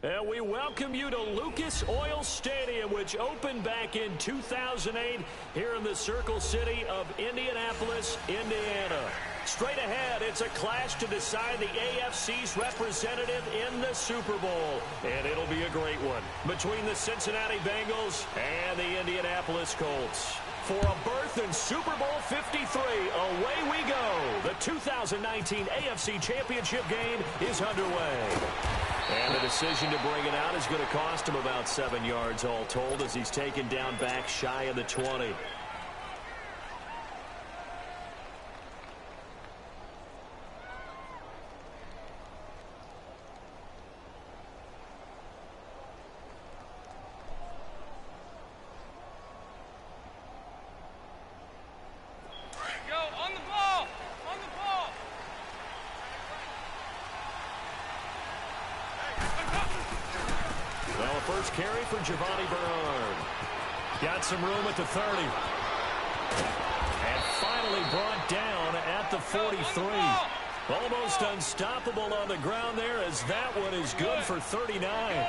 And we welcome you to Lucas Oil Stadium, which opened back in 2008 here in the Circle City of Indianapolis, Indiana. Straight ahead, it's a clash to decide the AFC's representative in the Super Bowl. And it'll be a great one between the Cincinnati Bengals and the Indianapolis Colts. For a berth in Super Bowl 53, away we go. The 2019 AFC Championship game is underway. And the decision to bring it out is going to cost him about 7 yards all told as he's taken down back shy of the 20. First carry for Giovanni Bernard. Got some room at the 30. And finally brought down at the 43. Almost unstoppable on the ground there as that one is good for 39.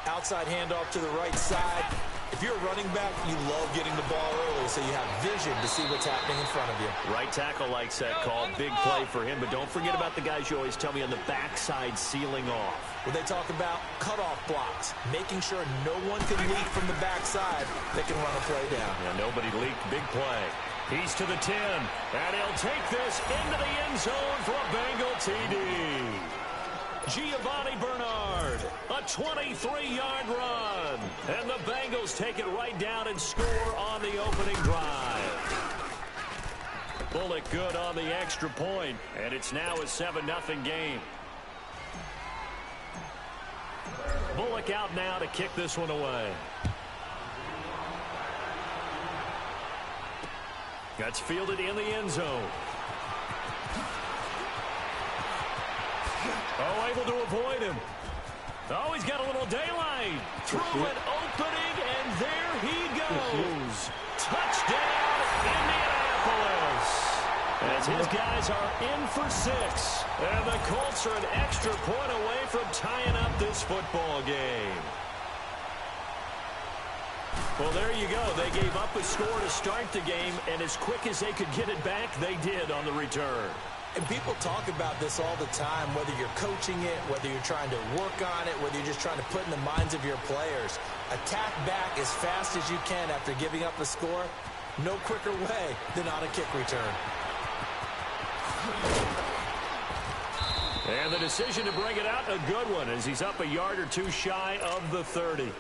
Outside handoff to the right side. If you're a running back, you love getting the ball early so you have vision to see what's happening in front of you. Right tackle likes that call. Big play for him, but don't forget about the guys you always tell me on the backside sealing off. When they talk about cutoff blocks, making sure no one can leak from the backside, they can run a play down. Yeah, nobody leaked. Big play. He's to the 10, and he'll take this into the end zone for a Bengal TD. Giovanni Bernard, a 23-yard run. And the Bengals take it right down and score on the opening drive. Bullock good on the extra point, and it's now a 7-0 game. Bullock out now to kick this one away. That's fielded in the end zone. Oh, able to avoid him. Oh, he's got a little daylight. Through an opening, and there he goes. Touchdown, Indianapolis. As his guys are in for 6. And the Colts are an extra point away from tying up this football game. Well, there you go. They gave up a score to start the game, and as quick as they could get it back, they did on the return. And people talk about this all the time, whether you're coaching it, whether you're trying to work on it, whether you're just trying to put in the minds of your players. Attack back as fast as you can after giving up a score. No quicker way than on a kick return. And the decision to bring it out, a good one, as he's up a yard or two shy of the 30.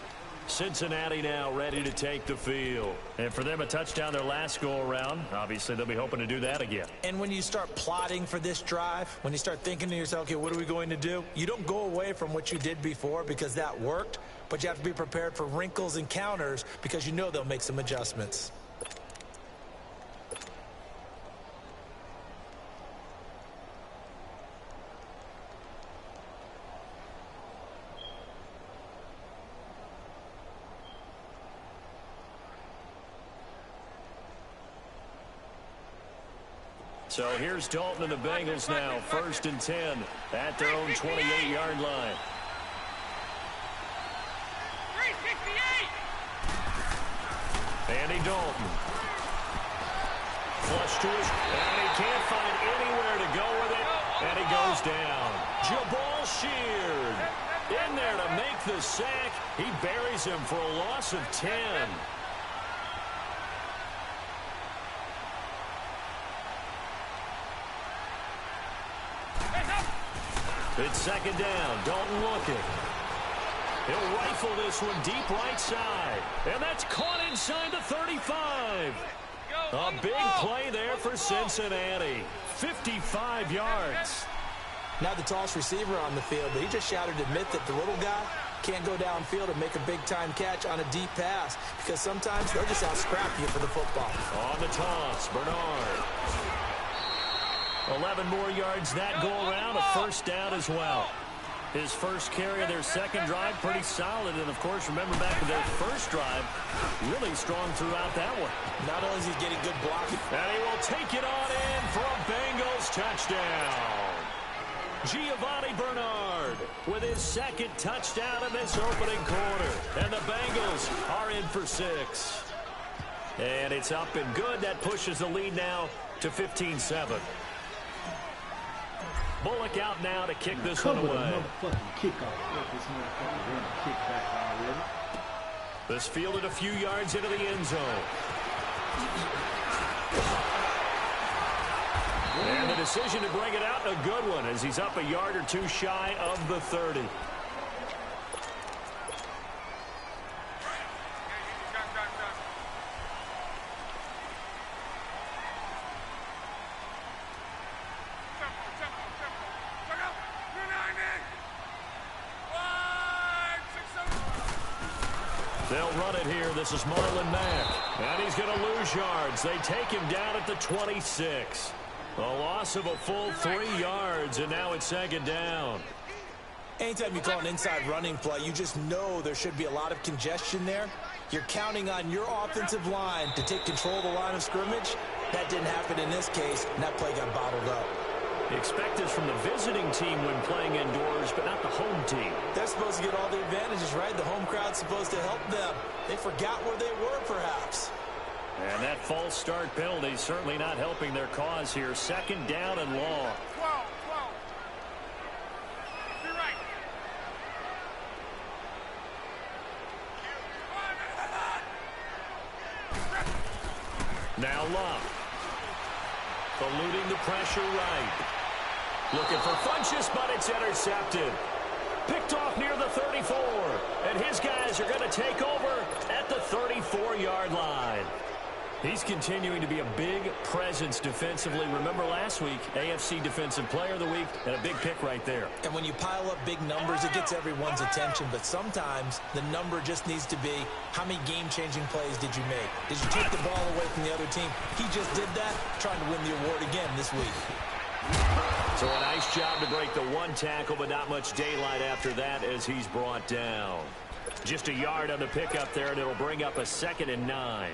Cincinnati now ready to take the field. And for them, a touchdown their last go-around. Obviously, they'll be hoping to do that again. And when you start plotting for this drive, when you start thinking to yourself, okay, what are we going to do? You don't go away from what you did before because that worked, but you have to be prepared for wrinkles and counters because you know they'll make some adjustments. So here's Dalton and the Bengals now, 1st and 10 at their own 28-yard line. 368. Andy Dalton. Flush to his, and he can't find anywhere to go with it, and he goes down. Jabal Sheard in there to make the sack. He buries him for a loss of 10. It's 2nd down. Dalton looking. He'll rifle this one deep right side. And that's caught inside the 35. A big play there for Cincinnati. 55 yards. Now the tallest receiver on the field, but he just shouted to admit that the little guy can't go downfield and make a big-time catch on a deep pass because sometimes they'll just out-scrap you for the football. On the toss, Bernard. 11 more yards that go around, a 1st down as well. His first carry of their second drive, pretty solid. And, of course, remember back to their first drive, really strong throughout that one. Not only is he getting good blocking. And he will take it on in for a Bengals touchdown. Giovanni Bernard. with his second touchdown in this opening quarter. And the Bengals are in for 6. And it's up and good. That pushes the lead now to 15-7. Bullock out now to kick this one away. This fielded a few yards into the end zone. And the decision to bring it out, a good one, as he's up a yard or two shy of the 30. They'll run it here. This is Marlon Mack. And he's going to lose yards. They take him down at the 26. A loss of a full 3 yards, and now it's second down. Anytime you call an inside running play, you just know there should be a lot of congestion there. You're counting on your offensive line to take control of the line of scrimmage. That didn't happen in this case, and that play got bottled up. You expect this from the visiting team when playing indoors, but not the home team. They're supposed to get all the advantages, right? The home crowd's supposed to help them. They forgot where they were, perhaps. And that false start penalty certainly not helping their cause here. Second down and long. Be right. Now Love. Eluding the pressure right. Looking for Funchess, but it's intercepted. Picked off near the 34. And his guys are going to take over at the 34-yard line. He's continuing to be a big presence defensively. Remember last week, AFC Defensive Player of the Week, and a big pick right there. And when you pile up big numbers, it gets everyone's attention. But sometimes the number just needs to be, how many game-changing plays did you make? Did you take the ball away from the other team? He just did that, trying to win the award again this week. So a nice job to break the one tackle, but not much daylight after that as he's brought down. Just a yard on the pickup there, and it'll bring up a 2nd and 9.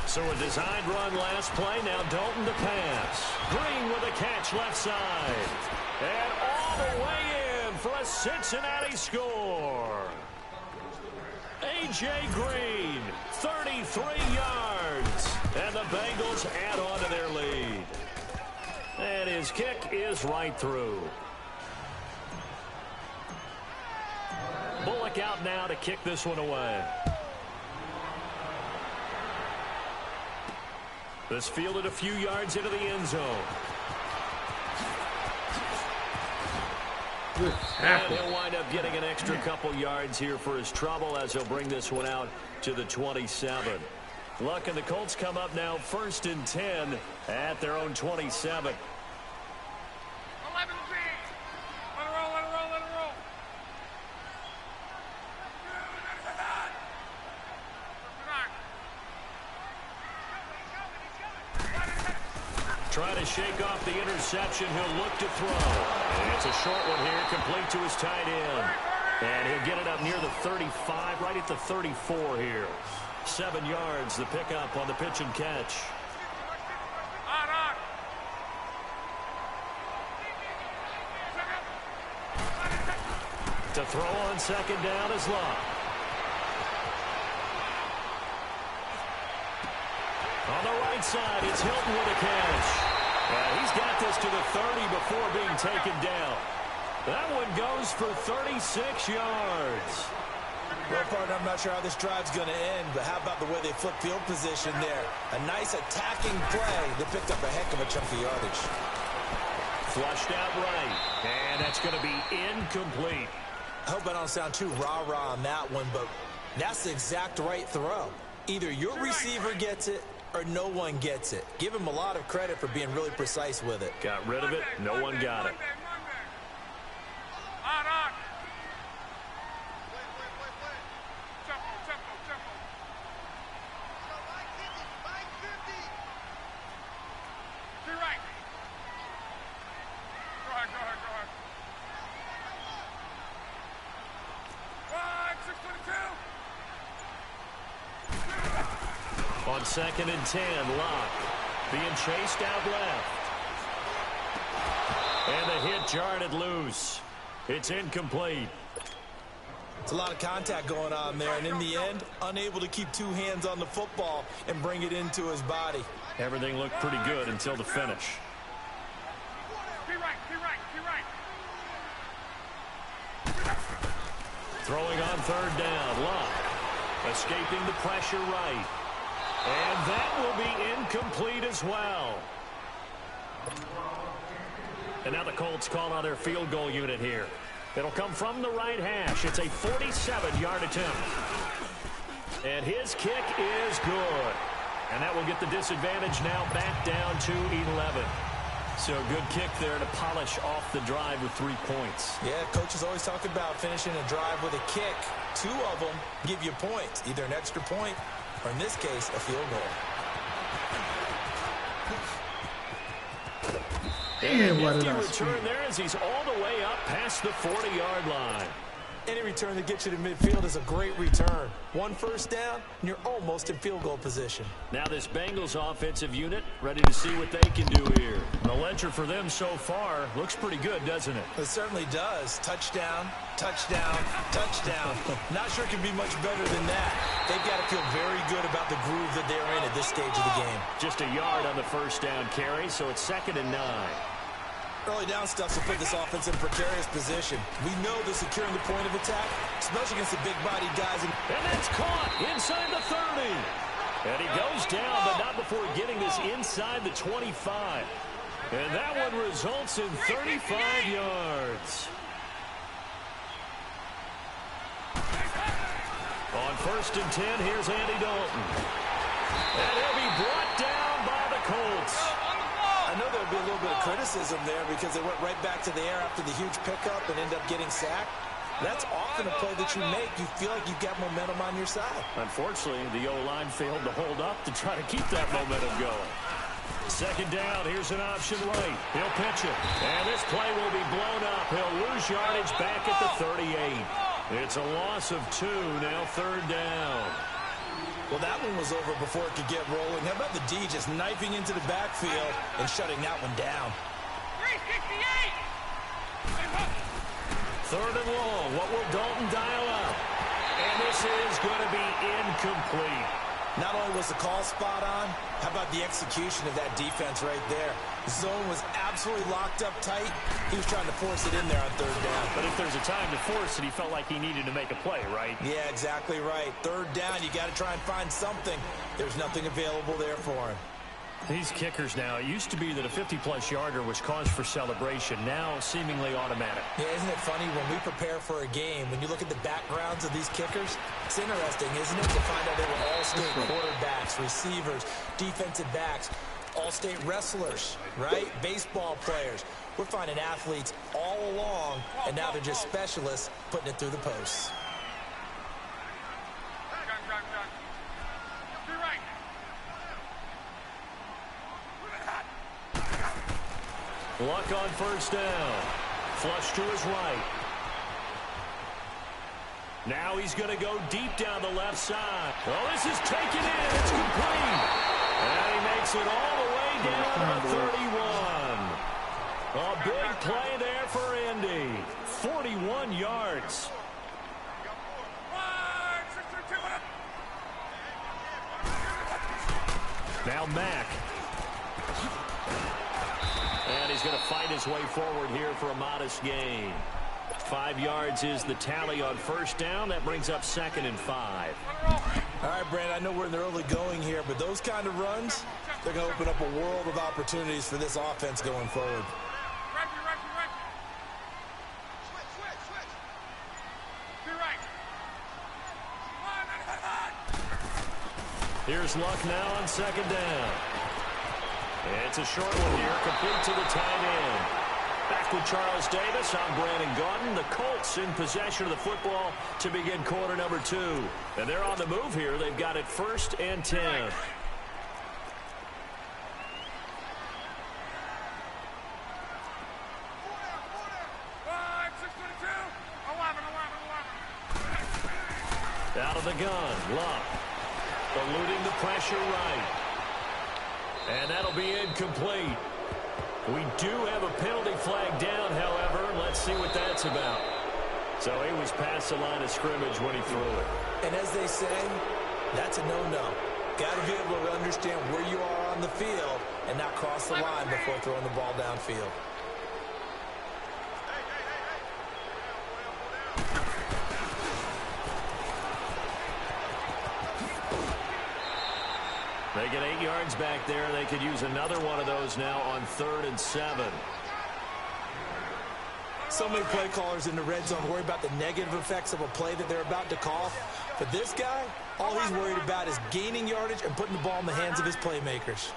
So a designed run last play. Now Dalton to pass. Green with a catch left side. And all the way in for a Cincinnati score. A.J. Green, 33 yards. And the Bengals add on to their lead. And his kick is right through. Bullock out now to kick this one away. This fielded a few yards into the end zone. And he'll wind up getting an extra couple yards here for his trouble as he'll bring this one out to the 27. Luck and the Colts come up now 1st and 10 at their own 27. 11 feet. Let it roll, let it roll, let it roll. Trying to shake off the interception. He'll look to throw. And it's a short one here, complete to his tight end. And he'll get it up near the 35, right at the 34 here. 7 yards, the pickup on the pitch and catch. To throw on 2nd down is Love. On the right side, it's Hilton with a catch. He's got this to the 30 before being taken down. That one goes for 36 yards. Well, partner, I'm not sure how this drive's going to end, but how about the way they flip field position there? A nice attacking play that picked up a heck of a chunk of yardage. Flushed out right, and that's going to be incomplete. I hope I don't sound too rah-rah on that one, but that's the exact right throw. Either your receiver gets it or no one gets it. Give him a lot of credit for being really precise with it. Got rid of it. No one got it. On 2nd and 10, Locke being chased out left. And the hit jarred it loose. It's incomplete. It's a lot of contact going on there, and in the end, unable to keep two hands on the football and bring it into his body. Everything looked pretty good until the finish. Be right, be right, be right. Throwing on 3rd down, Locke escaping the pressure right. And that will be incomplete as well. And now the Colts call on their field goal unit here. It'll come from the right hash. It's a 47-yard attempt. And his kick is good. And that will get the disadvantage now back down to 11. So a good kick there to polish off the drive with 3 points. Yeah, coaches always talk about finishing a drive with a kick. 2 of them give you points, either an extra point or, in this case, a field goal. And a nifty return there as he's all the way up past the 40-yard line. Any return that gets you to midfield is a great return. 1 first down, and you're almost in field goal position. Now this Bengals offensive unit ready to see what they can do here. The ledger for them so far looks pretty good, doesn't it? It certainly does. Touchdown, touchdown, touchdown. Not sure it can be much better than that. They've got to feel very good about the groove that they're in at this stage of the game. Just a yard on the first down carry, so it's 2nd and 9. Early down stuff will put this offense in a precarious position. We know they're securing the point of attack, especially against the big-bodied guys. And that's caught inside the 30. And he goes down, but not before getting this inside the 25. And that one results in 35 yards. On 1st and 10, here's Andy Dalton. And he'll be brought down by the Colts. I know there'll be a little bit of criticism there because they went right back to the air after the huge pickup and end up getting sacked. That's often a play that you make. You feel like you've got momentum on your side. Unfortunately, the O-line failed to hold up to try to keep that momentum going. 2nd down, here's an option right. He'll pitch it, and this play will be blown up. He'll lose yardage back at the 38. It's a loss of 2, now 3rd down. Well, that one was over before it could get rolling. How about the D just knifing into the backfield and shutting that one down? 3rd and long. What will Dalton dial up? And this is going to be incomplete. Not only was the call spot on, how about the execution of that defense right there? The zone was absolutely locked up tight. He was trying to force it in there on 3rd down. But if there's a time to force it, he felt like he needed to make a play, right? Yeah, exactly right. 3rd down, you got to try and find something. There's nothing available there for him. These kickers now, it used to be that a 50-plus yarder was cause for celebration. Now, seemingly automatic. Yeah, isn't it funny when we prepare for a game, when you look at the backgrounds of these kickers, it's interesting, isn't it, to find out they were all-state quarterbacks, receivers, defensive backs, all-state wrestlers, right? Baseball players. We're finding athletes all along, and now they're just specialists putting it through the posts. Luck on 1st down. Flush to his right. Now he's going to go deep down the left side. Well, this is taken in. It's complete. And he makes it all the way down to 31. A big play there for Indy. 41 yards. Now Mack. And he's going to fight his way forward here for a modest gain. 5 yards is the tally on 1st down. That brings up 2nd and 5. All right, Brand, I know we're in the early going here, but those kind of runs, they're going to open up a world of opportunities for this offense going forward. Here's Luck now on 2nd down. It's a short one here, complete to the tight end. Back with Charles Davis, I'm Brandon Gaudin. The Colts in possession of the football to begin quarter number 2. And they're on the move here. They've got it 1st and 10. Out of the gun, Luck. eluding the pressure right. And that'll be incomplete. We do have a penalty flag down, however. Let's see what that's about. So he was past the line of scrimmage when he threw it. And as they say, that's a no-no. Got to be able to understand where you are on the field and not cross the line before throwing the ball downfield. They get 8 yards back there. They could use another one of those now on 3rd and 7. So many play callers in the red zone worry about the negative effects of a play that they're about to call. But this guy, all he's worried about is gaining yardage and putting the ball in the hands of his playmakers.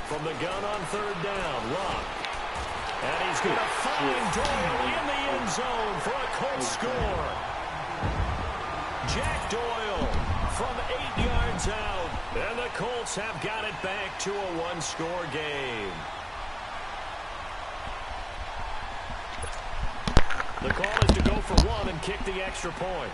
From the gun on 3rd down, Luck. And he's going to find Doyle in the end zone for a Colts score. Jack Doyle from 8 yards out. And the Colts have got it back to a one-score game. The call is to go for one and kick the extra point.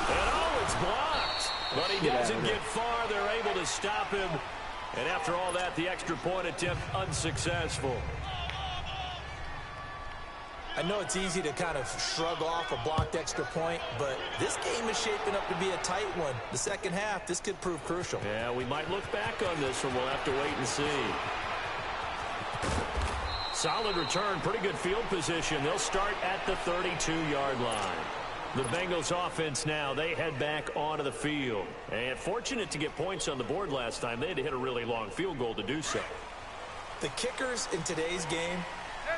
And oh, it's blocked. But he doesn't get far. They're able to stop him. And after all that, the extra point attempt unsuccessful. I know it's easy to kind of shrug off a blocked extra point, but this game is shaping up to be a tight one. The second half, this could prove crucial. Yeah, we might look back on this one. We'll have to wait and see. Solid return, pretty good field position. They'll start at the 32-yard line. The Bengals offense now, they head back onto the field. And fortunate to get points on the board last time. They had to hit a really long field goal to do so. The kickers in today's game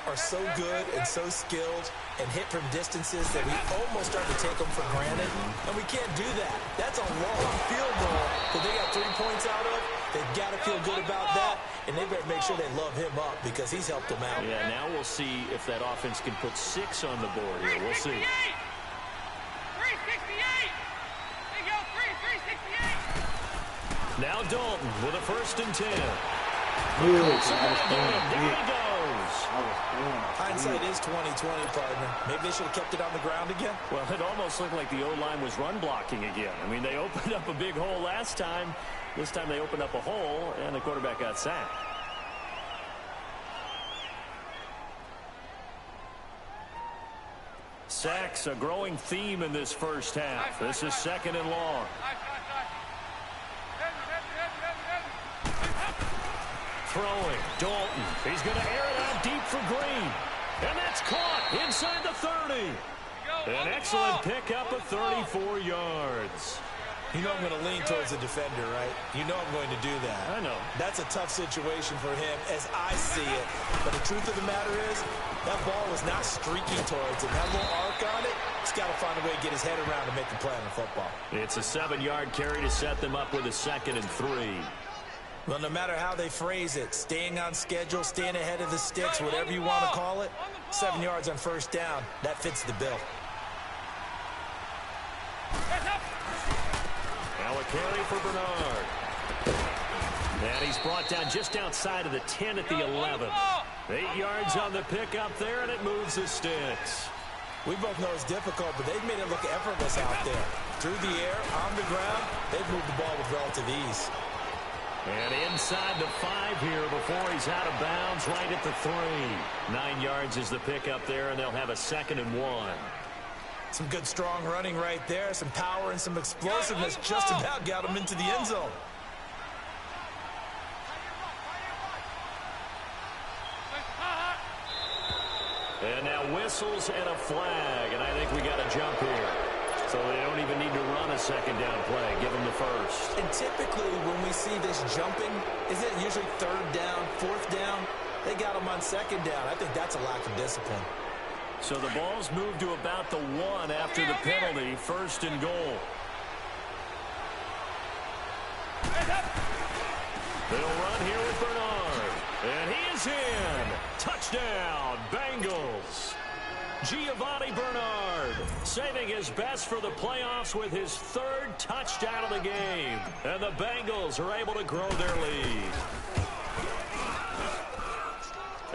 are so good and so skilled and hit from distances that we almost start to take them for granted. And we can't do that. That's a long field goal that they got 3 points out of. They've got to feel good about that, and they better make sure they love him up because he's helped them out. Yeah, now we'll see if that offense can put 6 on the board here. We'll see. 368! There you go, 368! Now Dalton with a 1st and 10. Ooh, Down he goes. Hindsight is 20/20, partner. Maybe they should have kept it on the ground again. Well, it almost looked like the O-line was run blocking again. I mean, they opened up a big hole last time. This time they opened up a hole, and the quarterback got sacked. Sacks, a growing theme in this first half. This is 2nd and long. Throwing, Dalton. He's going to air it out deep for Green. And that's caught inside the 30. An excellent pickup of 34 yards. You know I'm going to lean towards the defender, right? You know I'm going to do that. I know. That's a tough situation for him as I see it. But the truth of the matter is, that ball was not streaking towards him. That little arc on it, he's got to find a way to get his head around to make the play on the football. It's a 7-yard carry to set them up with a 2nd and 3. Well, no matter how they phrase it, staying on schedule, staying ahead of the sticks, whatever you want to call it, 7 yards on 1st down, that fits the bill. Now a carry for Bernard. And he's brought down just outside of the 10 at the 11. 8 yards on the pickup there, and it moves the sticks. We both know it's difficult, but they've made it look effortless out there. Through the air, on the ground, they've moved the ball with relative ease. And inside the 5 here before he's out of bounds, right at the 3. 9 yards is the pickup there, and they'll have a 2nd and 1. Some good, strong running right there. Some power and some explosiveness just about got him into the end zone. And now whistles and a flag, and I think we got a jump here. So they don't even need to run a 2nd down play. Give them the 1st. And typically when we see this jumping, isn't it usually 3rd down, 4th down? They got him on 2nd down. I think that's a lack of discipline. So the ball's moved to about the 1 after the penalty. 1st and goal. They'll run here with Bernard. And he is in. Touchdown, Bengals. Giovanni Bernard saving his best for the playoffs with his 3rd touchdown of the game. And the Bengals are able to grow their lead.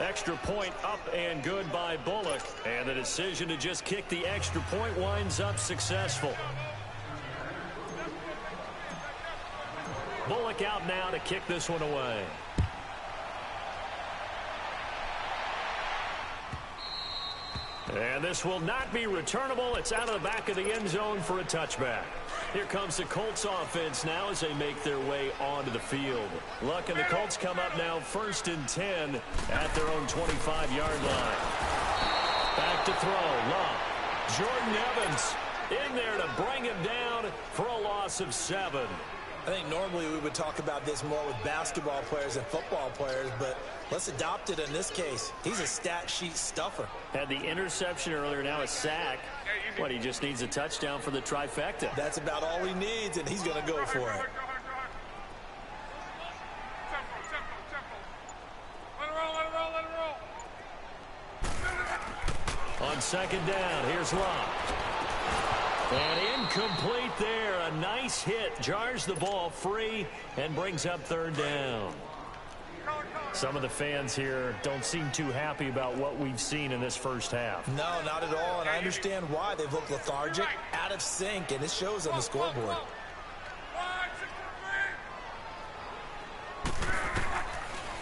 Extra point up and good by Bullock. And the decision to just kick the extra point winds up successful. Bullock out now to kick this one away. And this will not be returnable. It's out of the back of the end zone for a touchback. Here comes the Colts offense now as they make their way onto the field. Luck and the Colts come up now 1st and 10 at their own 25-yard line. Back to throw. Luck. Jordan Evans in there to bring him down for a loss of 7. I think normally we would talk about this more with basketball players and football players, but let's adopt it in this case. He's a stat sheet stuffer. Had the interception earlier, now a sack. What, he just needs a touchdown for the trifecta. That's about all he needs, and he's going to go for it. On 2nd down, here's Locke. And incomplete there. A nice hit. Jars the ball free and brings up 3rd down. Some of the fans here don't seem too happy about what we've seen in this first half. No, not at all, and I understand why. They've looked lethargic, out of sync, and it shows on the scoreboard.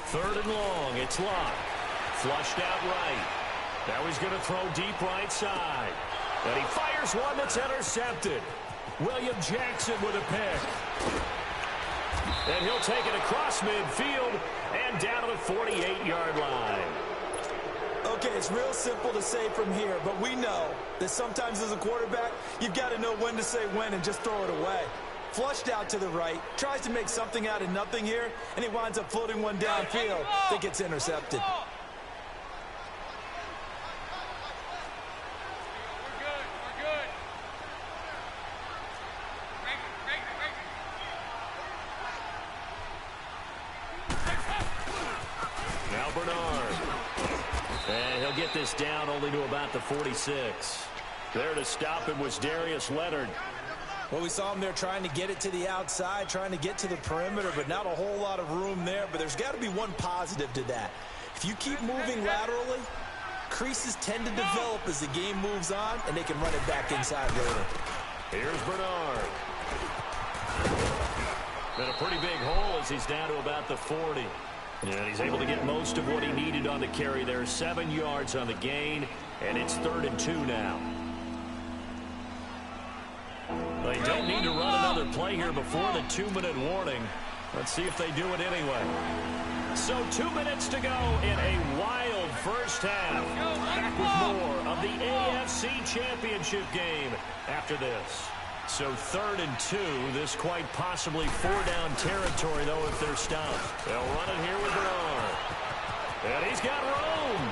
Third and long. It's Locke. Flushed out right. Now he's going to throw deep right side. And he fires one that's intercepted. William Jackson with a pick. And he'll take it across midfield and down to the 48-yard line. Okay, it's real simple to say from here, but we know that sometimes as a quarterback, you've got to know when to say when and just throw it away. Flushed out to the right, tries to make something out of nothing here, and he winds up floating one downfield that gets intercepted. This down only to about the 46. There to stop him was Darius Leonard. Well, we saw him there trying to get it to the outside, trying to get to the perimeter, but not a whole lot of room there. But there's got to be one positive to that. If you keep moving laterally, creases tend to develop as the game moves on, and they can run it back inside later. Here's Bernard. Been a pretty big hole as he's down to about the 40. And he's able to get most of what he needed on the carry there. 7 yards on the gain, and it's 3rd and 2 now. They don't need to run another play here before the 2-minute warning. Let's see if they do it anyway. So 2 minutes to go in a wild first half. Back with more of the AFC Championship game after this. So 3rd and 2. This quite possibly 4-down territory, though, if they're stopped. They'll run it here with Bernard. And he's got room.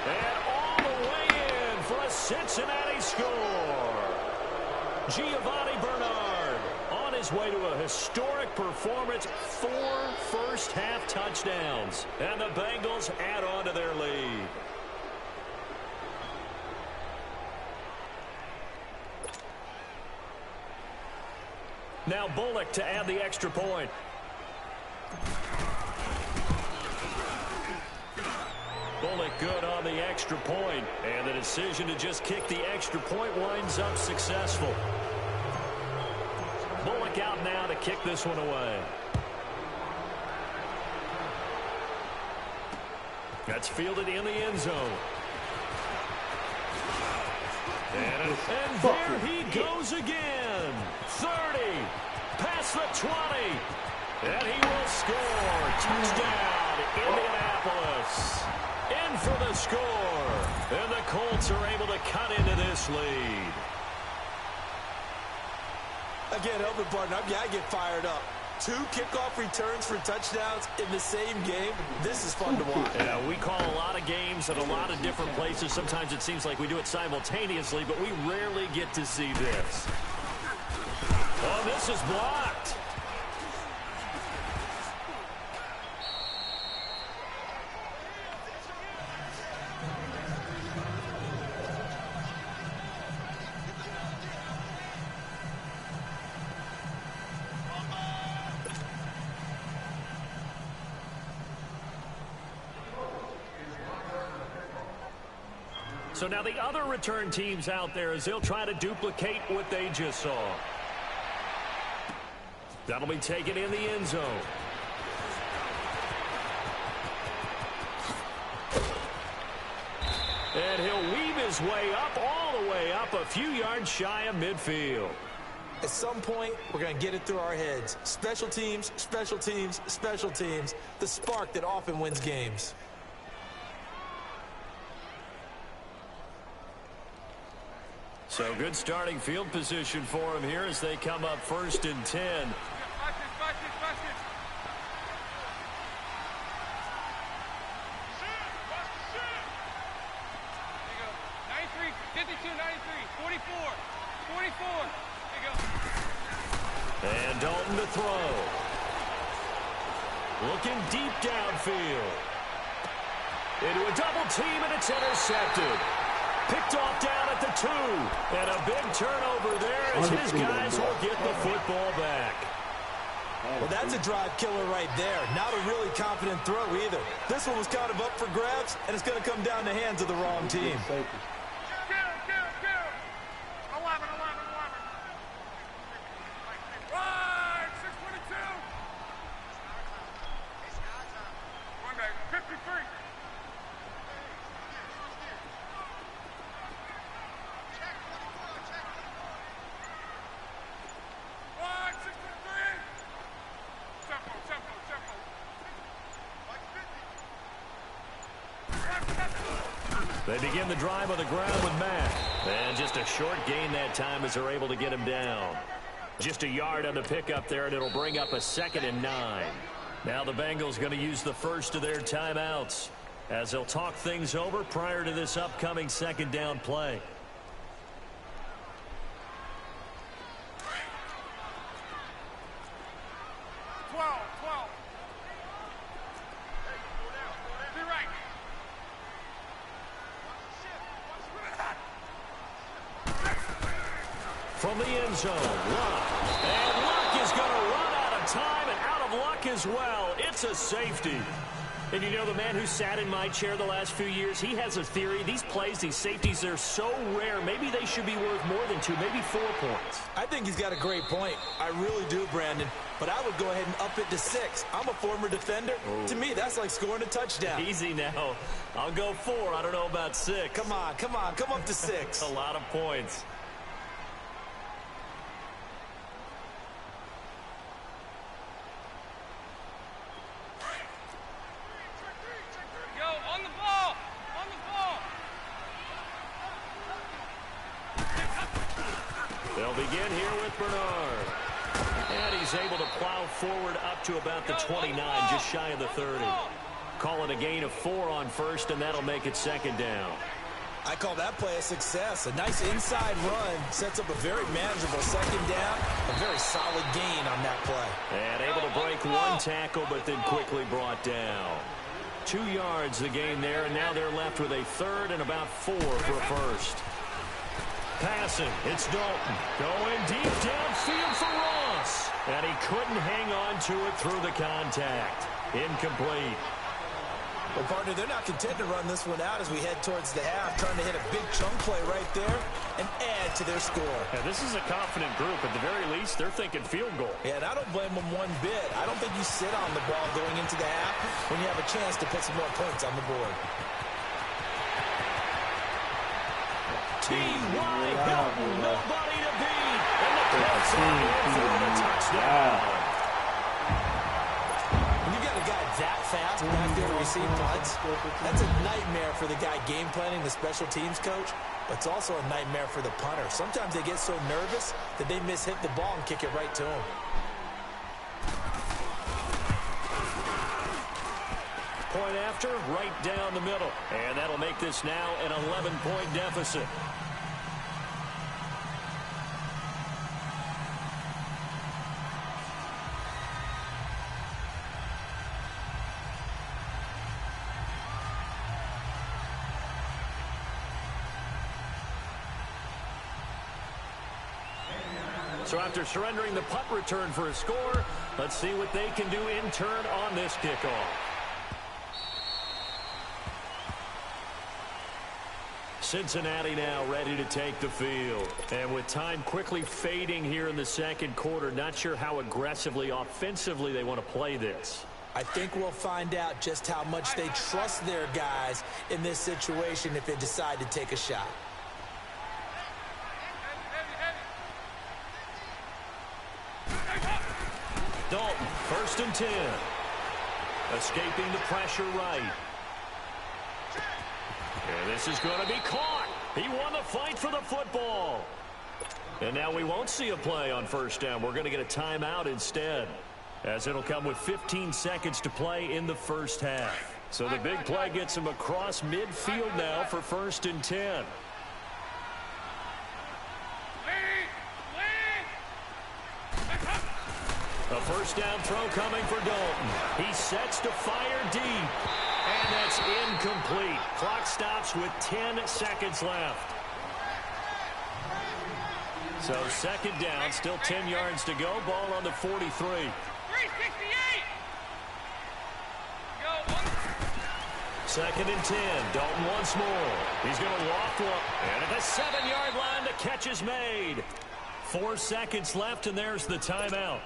And all the way in for a Cincinnati score. Giovanni Bernard on his way to a historic performance. 4 first-half touchdowns. And the Bengals add on to their lead. Now Bullock to add the extra point. Bullock good on the extra point, and the decision to just kick the extra point winds up successful. Bullock out now to kick this one away. That's fielded in the end zone. And there he goes again. 30, past the 20, and he will score. Touchdown, Indianapolis. In for the score. And the Colts are able to cut into this lead. Again, help it, partner. I get fired up. 2 kickoff returns for touchdowns in the same game. This is fun to watch. Yeah, we call a lot of games at a lot of different places. Sometimes it seems like we do it simultaneously, but we rarely get to see this. Oh, this is blocked. So now the other return teams out there as they'll try to duplicate what they just saw. That'll be taken in the end zone. And he'll weave his way up, all the way up, a few yards shy of midfield. At some point, we're going to get it through our heads. Special teams, special teams, special teams. The spark that often wins games. So good starting field position for him here as they come up 1st and 10. And Dalton to throw. Looking deep downfield. Into a double team, and it's intercepted. Picked off down at the 2. And a big turnover there as his guys will get the football back. Well, that's a drive killer right there. Not a really confident throw either. This one was kind of up for grabs, and it's going to come down the hands of the wrong team. They begin the drive on the ground with Matt. And just a short gain that time as they're able to get him down. Just a yard on the pickup there, and it'll bring up a 2nd and 9. Now the Bengals going to use the first of their timeouts as they'll talk things over prior to this upcoming 2nd down play. From the end zone, Luck. And Luck is going to run out of time and out of luck as well. It's a safety. And you know, the man who sat in my chair the last few years, he has a theory. These plays, these safeties, they're so rare. Maybe they should be worth more than 2, maybe 4 points. I think he's got a great point. I really do, Brandon. But I would go ahead and up it to 6. I'm a former defender. Ooh. To me, that's like scoring a touchdown. Easy now. I'll go 4. I don't know about 6. Come on, come on. Come up to 6. A lot of points. They'll begin here with Bernard. And he's able to plow forward up to about the 29, just shy of the 30. Call it a gain of 4 on first, and that'll make it 2nd down. I call that play a success. A nice inside run sets up a very manageable 2nd down. A very solid gain on that play. And able to break 1 tackle, but then quickly brought down. 2 yards the gain there, and now they're left with a 3rd and about 4 for a first. Passing, it's Dalton. Going deep downfield for Ross. And he couldn't hang on to it through the contact. Incomplete. Well, partner, they're not content to run this one out as we head towards the half, trying to hit a big chunk play right there and add to their score. Yeah, this is a confident group. At the very least, they're thinking field goal. Yeah, and I don't blame them one bit. I don't think you sit on the ball going into the half when you have a chance to put some more points on the board. T.Y. Hilton, nobody to beat. And the Colts are in for the touchdown. When you got a guy that fast back there to receive punts, that's a nightmare for the guy game planning, the special teams coach, but it's also a nightmare for the punter. Sometimes they get so nervous that they mishit the ball and kick it right to him. Point after, right down the middle. And that'll make this now an 11-point deficit. So after surrendering the punt return for a score, let's see what they can do in turn on this kickoff. Cincinnati now ready to take the field. And with time quickly fading here in the second quarter, not sure how aggressively, offensively they want to play this. I think we'll find out just how much they trust their guys in this situation if they decide to take a shot. Dalton, 1st and 10. Escaping the pressure right. And this is going to be caught. He won the fight for the football. And now we won't see a play on 1st down. We're going to get a timeout instead, as it'll come with 15 seconds to play in the first half. So the big play gets him across midfield now for 1st and 10. A 1st down throw coming for Dalton. He sets to fire deep. And that's incomplete. Clock stops with 10 seconds left. So 2nd down, still 10 yards to go. Ball on the 43. 368. Go. 2nd and 10. Dalton once more. He's going to loft one. And at the 7-yard line, the catch is made. 4 seconds left, and there's the timeout.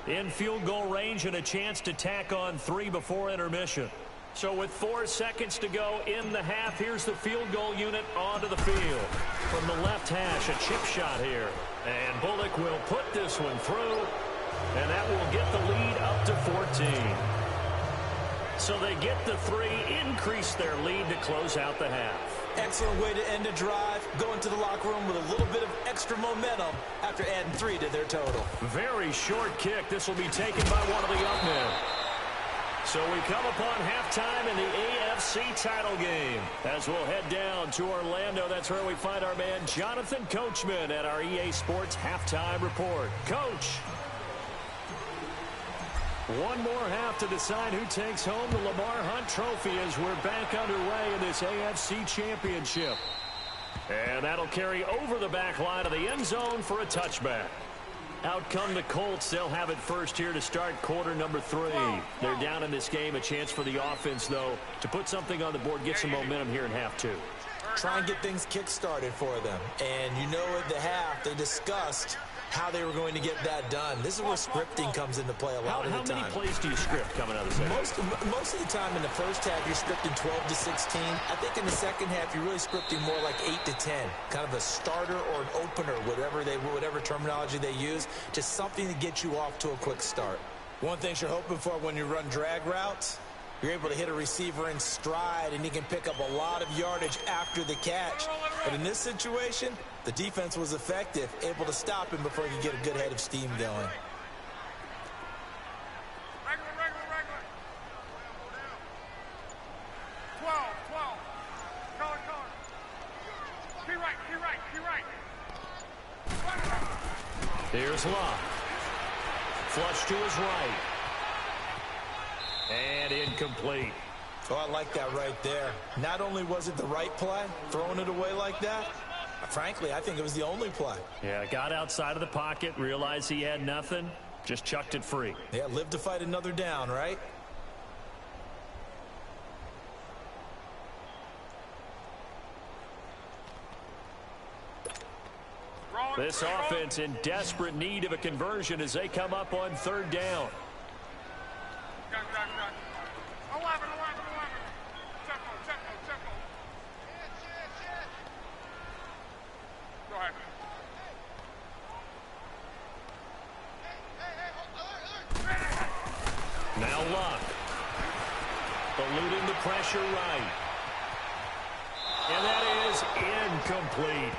In field goal range and a chance to tack on 3 before intermission. So with 4 seconds to go in the half, here's the field goal unit onto the field. From the left hash, a chip shot here. And Bullock will put this one through, and that will get the lead up to 14. So they get the 3, increase their lead to close out the half. Excellent way to end a drive. Go into the locker room with a little bit of extra momentum after adding 3 to their total. Very short kick. This will be taken by one of the up men. So we come upon halftime in the AFC title game. As we'll head down to Orlando, that's where we find our man Jonathan Coachman at our EA Sports Halftime Report. Coach. One more half to decide who takes home the Lamar Hunt Trophy as we're back underway in this AFC Championship. And that'll carry over the back line of the end zone for a touchback. Out come the Colts. They'll have it first here to start quarter number 3. They're down in this game. A chance for the offense, though, to put something on the board, get some momentum here in half 2. Try and get things kick-started for them. And you know at the half, they discussed how they were going to get that done. This is where scripting comes into play a lot of the time. How many plays do you script coming out of the second? Most of the time in the first half, you're scripting 12 to 16. I think in the second half, you're really scripting more like 8 to 10. Kind of a starter or an opener, whatever terminology they use. Just something to get you off to a quick start. One thing you're hoping for when you run drag routes, you're able to hit a receiver in stride, and he can pick up a lot of yardage after the catch. But in this situation, the defense was effective, able to stop him before he could get a good head of steam going. Regular. 12. Color. Key right. Here's Locke. Flush to his right. And incomplete. Oh, I like that right there. Not only was it the right play, throwing it away like that, frankly, I think it was the only play. Yeah, got outside of the pocket, realized he had nothing, just chucked it free. Yeah, live to fight another down, right? This offense in desperate need of a conversion as they come up on 3rd down. Gun. 11. Tempo. Go ahead. Now Luck. Eluding the pressure right. And that is incomplete.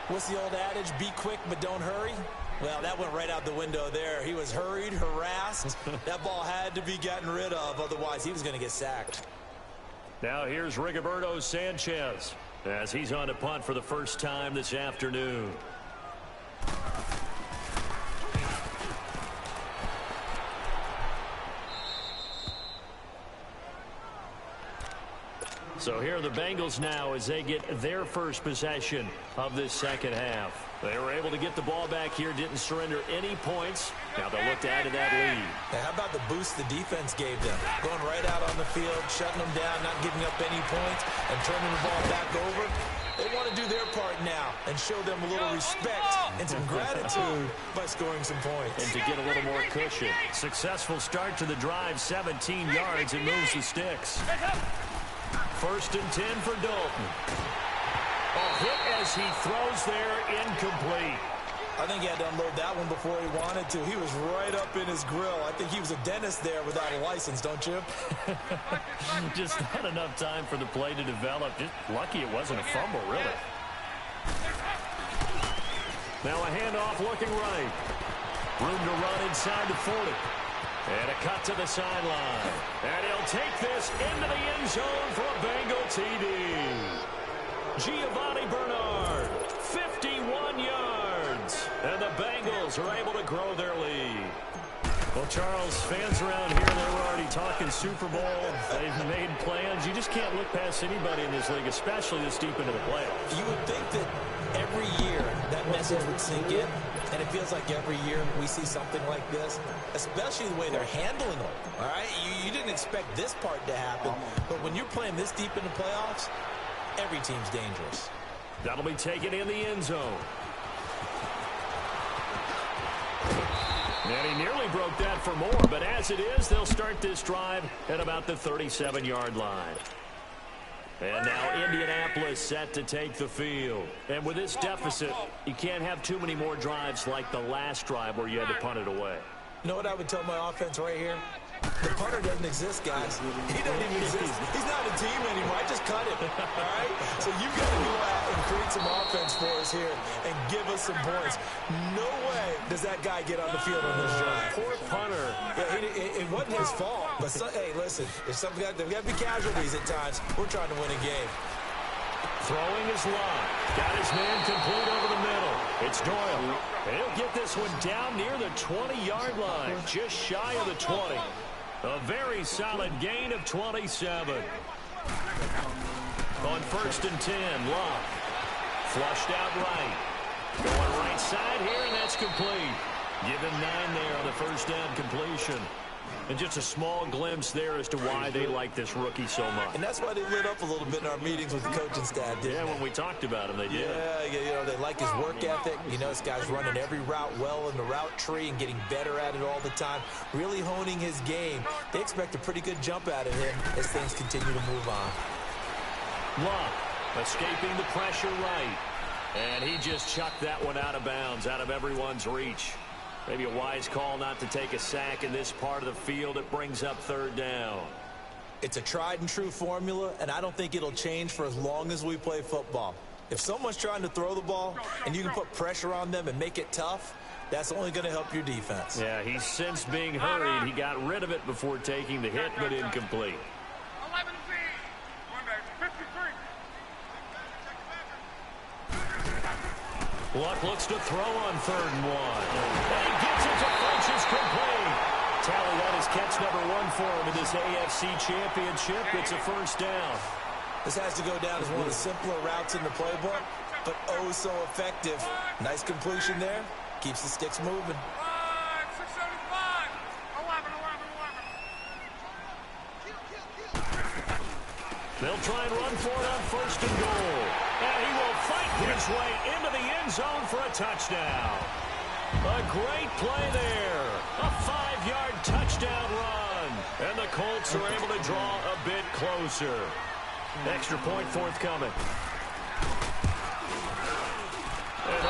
What's the old adage? Be quick, but don't hurry. Well, that went right out the window there. He was hurried, harassed. That ball had to be gotten rid of, otherwise he was going to get sacked. Now here's Rigoberto Sanchez as he's on to punt for the first time this afternoon. So here are the Bengals now as they get their first possession of this second half. They were able to get the ball back here, didn't surrender any points. Now they'll look to add to that lead. Now, how about the boost the defense gave them? Going right out on the field, shutting them down, not giving up any points, and turning the ball back over. They want to do their part now and show them a little respect and some gratitude by scoring some points. And to get a little more cushion. Successful start to the drive, 17 yards, and moves the sticks. 1st and 10 for Dalton. A hit as he throws there, incomplete. I think he had to unload that one before he wanted to. He was right up in his grill. I think he was a dentist there without a license, don't you? Just not enough time for the play to develop. Just lucky it wasn't a fumble, really. Now a handoff looking right. Room to run inside the 40. And a cut to the sideline. And he'll take this into the end zone for a Bengal TD. Giovanni Bernard, 51 yards. And the Bengals are able to grow their lead. Well, Charles, fans around here, they were already talking Super Bowl. They've made plans. You just can't look past anybody in this league, especially this deep into the playoffs. You would think that every year that message would sink in. And it feels like every year we see something like this, especially the way they're handling them. All right, you didn't expect this part to happen, but when you're playing this deep in the playoffs, every team's dangerous. That'll be taken in the end zone. And he nearly broke that for more, but as it is, they'll start this drive at about the 37-yard line. And now Indianapolis set to take the field. And with this deficit, you can't have too many more drives like the last drive where you had to punt it away. You know what I would tell my offense right here? The punter doesn't exist, guys. He doesn't even exist. He's not a team anymore. I just cut him. All right? So you've got to go out and create some offense for us here and give us some points. No way does that guy get on the field on this drive. Poor punter. Yeah, it wasn't his fault. But, hey, listen, there's got to be casualties at times. We're trying to win a game. Throwing his line. Got his man complete over the middle. It's Doyle. And he'll get this one down near the 20-yard line. Just shy of the 20. A very solid gain of 27. On 1st and 10, Locke. Flushed out right. Going right side here, and that's complete. Give him 9 there on the first down completion. And just a small glimpse there as to why they like this rookie so much. And that's why they lit up a little bit in our meetings with the coaching staff, didn't they? When we talked about him, they did. Yeah, you know, they like his work ethic. You know, this guy's running every route well in the route tree and getting better at it all the time, really honing his game. They expect a pretty good jump out of him as things continue to move on. Locke escaping the pressure right. And he just chucked that one out of bounds, out of everyone's reach. Maybe a wise call not to take a sack in this part of the field. It brings up 3rd down. It's a tried and true formula, and I don't think it'll change for as long as we play football. If someone's trying to throw the ball and you can put pressure on them and make it tough, that's only going to help your defense. Yeah, he's since being hurried. He got rid of it before taking the hit, but incomplete. 11 feet. 53. Luck looks to throw on 3rd and 1. And he gets it to French, is complete. Tally that is catch number 1 for him in this AFC Championship. It's a 1st down. This has to go down as one of the simpler routes in the playbook, but oh so effective. Nice completion there. Keeps the sticks moving. 675. 11. They'll try and run for it on 1st and goal. And he will fight his way into the end zone for a touchdown. A great play there. A 5-yard touchdown run. And the Colts are able to draw a bit closer. Extra point forthcoming. And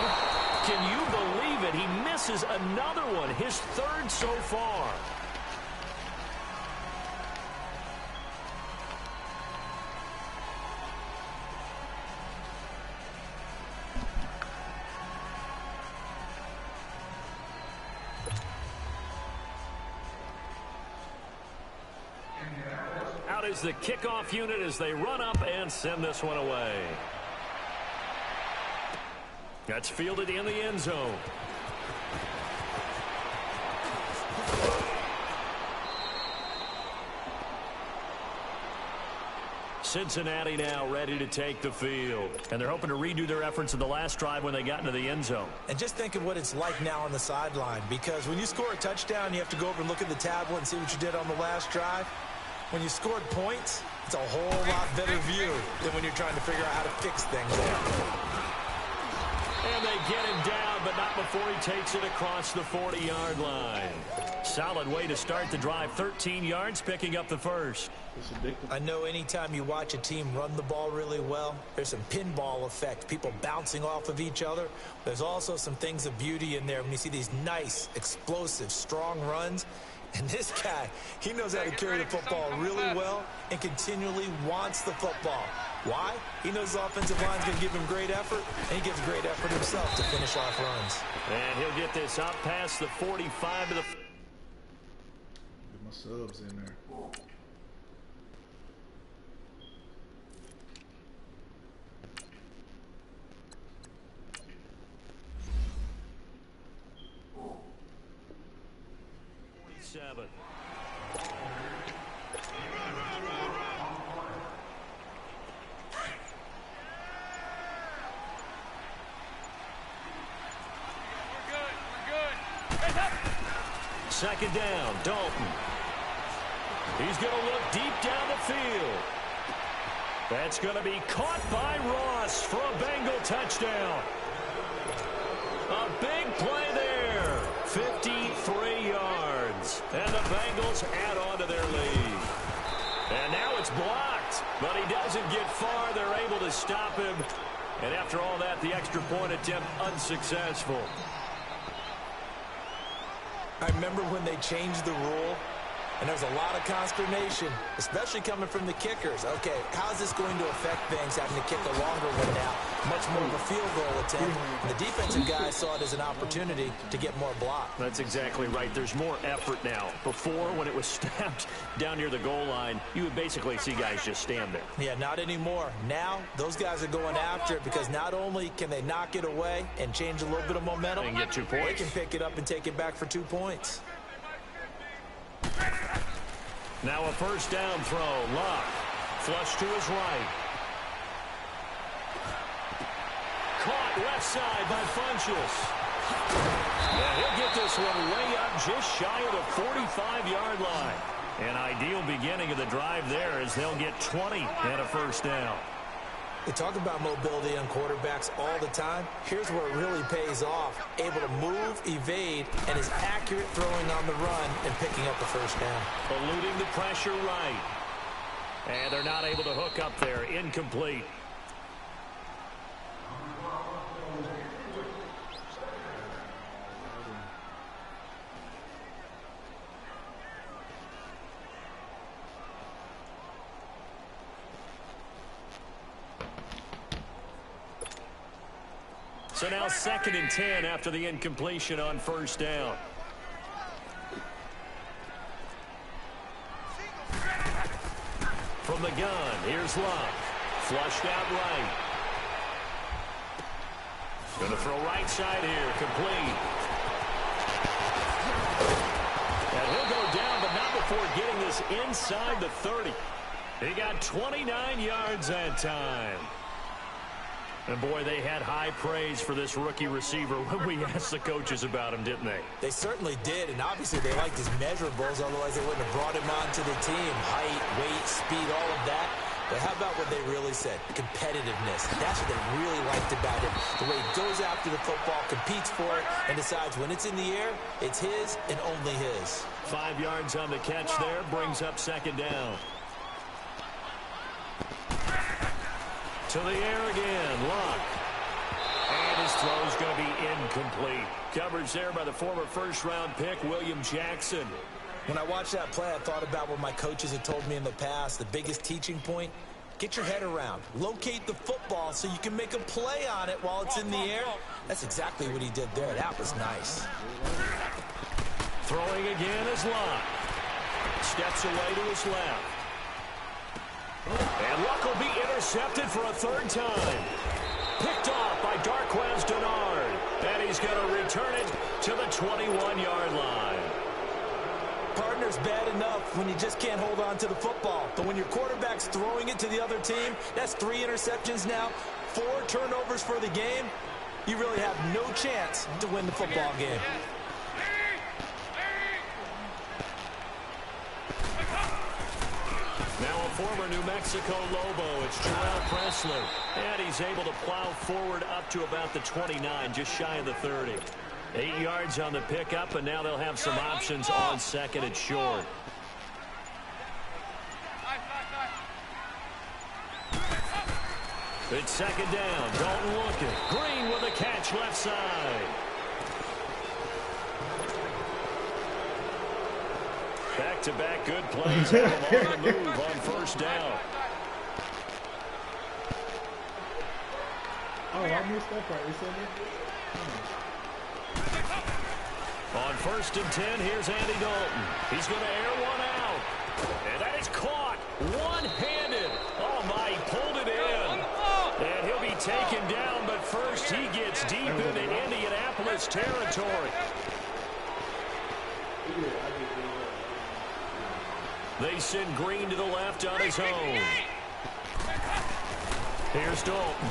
can you believe it? He misses another one. His 3rd so far. Out is the kickoff unit as they run up and send this one away. That's fielded in the end zone. Cincinnati now ready to take the field. And they're hoping to redo their efforts in the last drive when they got into the end zone. And just think of what it's like now on the sideline, because when you score a touchdown, you have to go over and look at the tablet and see what you did on the last drive. When you scored points, it's a whole lot better view than when you're trying to figure out how to fix things there. And they get him down, but not before he takes it across the 40-yard line. Solid way to start the drive. 13 yards, picking up the first. I know anytime you watch a team run the ball really well, there's some pinball effect, people bouncing off of each other. There's also some things of beauty in there when you see these nice, explosive, strong runs. And this guy, he knows how to carry the football really well and continually wants the football. Why? He knows the offensive line's going to give him great effort, and he gives great effort himself to finish off runs. And he'll get this up past the 45 to the... Get my subs in there. Seven. Second down, Dalton. He's going to look deep down the field. That's going to be caught by Ross for a Bengal touchdown. A big play there. 53 yards. And the Bengals add on to their lead. And now it's blocked, but he doesn't get far. They're able to stop him. And after all that, the extra point attempt unsuccessful. I remember when they changed the rule, and there was a lot of consternation, especially coming from the kickers. Okay, how's this going to affect things, having to kick a longer one now, much more of a field goal attempt? And the defensive guys saw it as an opportunity to get more block. That's exactly right. There's more effort now. Before, when it was snapped down near the goal line, you would basically see guys just stand there. Yeah, not anymore. Now, those guys are going after it because not only can they knock it away and change a little bit of momentum, and get 2 points. They can pick it up and take it back for 2 points. Now a first down throw. Luck. Flush to his right. Caught left side by Funchess. And he'll get this one way up just shy of the 45-yard line. An ideal beginning of the drive there as they'll get 20 and a first down. They talk about mobility on quarterbacks all the time. Here's where it really pays off. Able to move, evade, and is accurate throwing on the run and picking up the first down. Eluding the pressure right. And they're not able to hook up there. Incomplete. So now 2nd and 10 after the incompletion on first down. From the gun, here's Luck. Flushed out right. Going to throw right side here, complete. And he'll go down, but not before getting this inside the 30. He got 29 yards that time. And, boy, they had high praise for this rookie receiver when we asked the coaches about him, didn't they? They certainly did, and obviously they liked his measurables, otherwise they wouldn't have brought him onto the team. Height, weight, speed, all of that. But how about what they really said? Competitiveness. That's what they really liked about him. The way he goes after the football, competes for it, and decides when it's in the air, it's his and only his. 5 yards on the catch there, brings up 2nd down. To the air again, Luck. And his throw's going to be incomplete. Coverage there by the former first-round pick, William Jackson. When I watched that play, I thought about what my coaches had told me in the past. The biggest teaching point, get your head around. Locate the football so you can make a play on it while it's in the air. That's exactly what he did there. That was nice. Throwing again is Luck. Steps away to his left. And Luck will be intercepted for a 3rd time. Picked off by Darquez Denard. And he's going to return it to the 21-yard line. partner's bad enough when you just can't hold on to the football. But when your quarterback's throwing it to the other team, that's 3 interceptions now, 4 turnovers for the game. You really have no chance to win the football game. Now a former New Mexico Lobo, it's Jarrell Pressler. And he's able to plow forward up to about the 29, just shy of the 30. 8 yards on the pickup, and now they'll have some options on second and short. It's second down. Dalton looking. Green with a catch left side. Back-to-back good plays have him on the move on first down. Oh, I missed that part. You said that? On first and 10, here's Andy Dalton. He's going to air one out. And that is caught one-handed. Oh, my, he pulled it in. And he'll be taken down, but first he gets deep into Indianapolis territory. They send Green to the left on his own. Here's Dalton.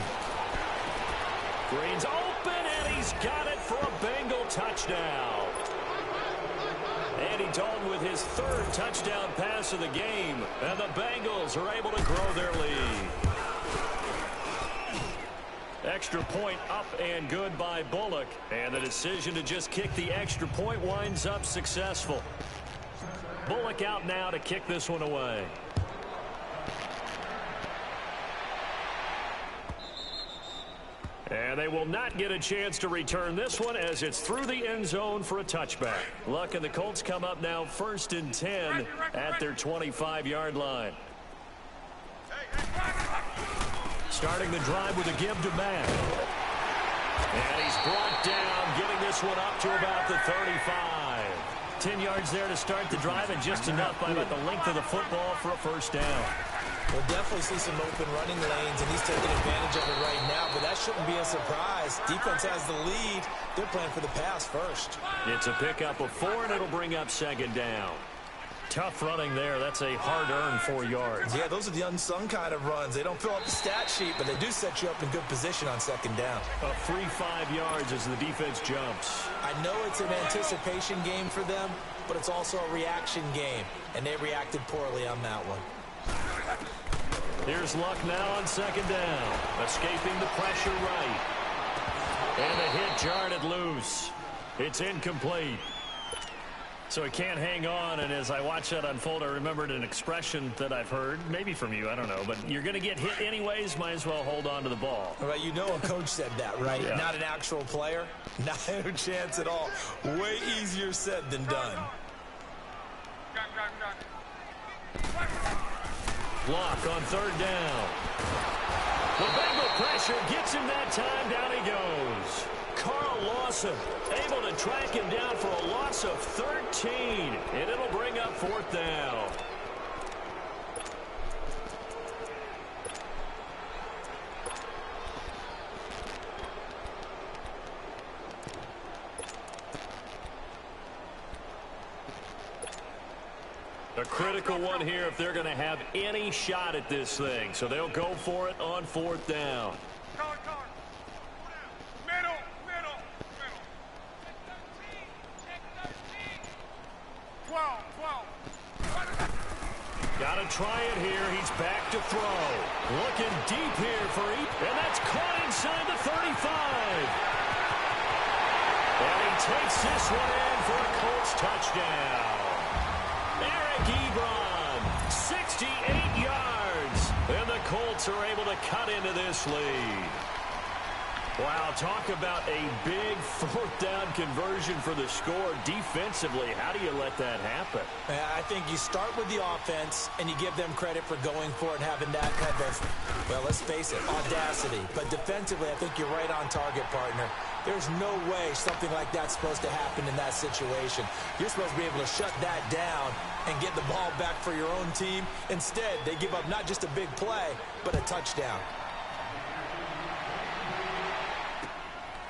Green's open, and he's got it for a Bengal touchdown. Andy Dalton with his 3rd touchdown pass of the game, and the Bengals are able to grow their lead. Extra point up and good by Bullock, and the decision to just kick the extra point winds up successful. Bullock out now to kick this one away. And they will not get a chance to return this one as it's through the end zone for a touchback. Luck and the Colts come up now first and 10 at their 25-yard line. Starting the drive with a give to Matt. And he's brought down, getting this one up to about the 35. 10 yards there to start the drive, and just enough by about the length of the football for a first down. We'll definitely see some open running lanes, and he's taking advantage of it right now, but that shouldn't be a surprise. Defense has the lead. They're playing for the pass first. It's a pickup of 4, and it'll bring up second down. Tough running there. That's a hard-earned 4 yards. Yeah, those are the unsung kind of runs. They don't fill up the stat sheet, but they do set you up in good position on second down. A free 5 yards as the defense jumps. I know it's an anticipation game for them, but it's also a reaction game, and they reacted poorly on that one. Here's Luck now on second down. Escaping the pressure right. And the hit jarred it loose. It's incomplete. So he can't hang on, and as I watch that unfold, I remembered an expression that I've heard, maybe from you, I don't know, but you're going to get hit anyways, might as well hold on to the ball. All right, you know a coach said that, right? Yeah. Not an actual player. Not a chance at all. Way easier said than done. Block on third down. The Bengal pressure gets him that time. Down he goes. Carl Lawson able to track him down for a loss of 13, and it'll bring up fourth down. A critical one here if they're going to have any shot at this thing. So they'll go for it on fourth down. Middle. 12. Got to try it here. He's back to throw. Looking deep here for and that's caught inside the 35. And he takes this one in for a Colts touchdown. Eric Ebron, 68 yards. And the Colts are able to cut into this lead. Wow, talk about a big fourth down conversion for the score. Defensively, how do you let that happen? I think you start with the offense, and you give them credit for going for it, having that type of, well, let's face it, audacity. But defensively, I think you're right on target, partner. There's no way something like that's supposed to happen in that situation. You're supposed to be able to shut that down and get the ball back for your own team. Instead, they give up not just a big play, but a touchdown.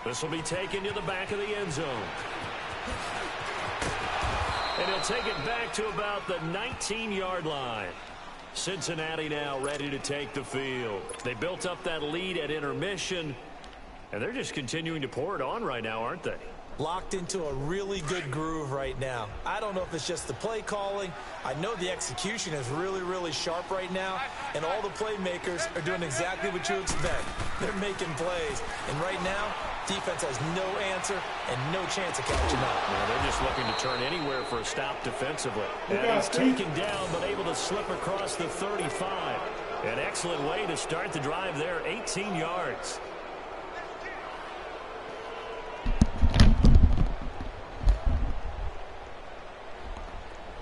This will be taken to the back of the end zone. And he'll take it back to about the 19-yard line. Cincinnati now ready to take the field. They built up that lead at intermission, and they're just continuing to pour it on right now, aren't they? Locked into a really good groove right now. I don't know if it's just the play calling. I know the execution is really, really sharp right now, and all the playmakers are doing exactly what you expect. They're making plays, and right now, defense has no answer and no chance of catching up. Well, they're just looking to turn anywhere for a stop defensively. And he's taken down, but able to slip across the 35. An excellent way to start the drive there, 18 yards.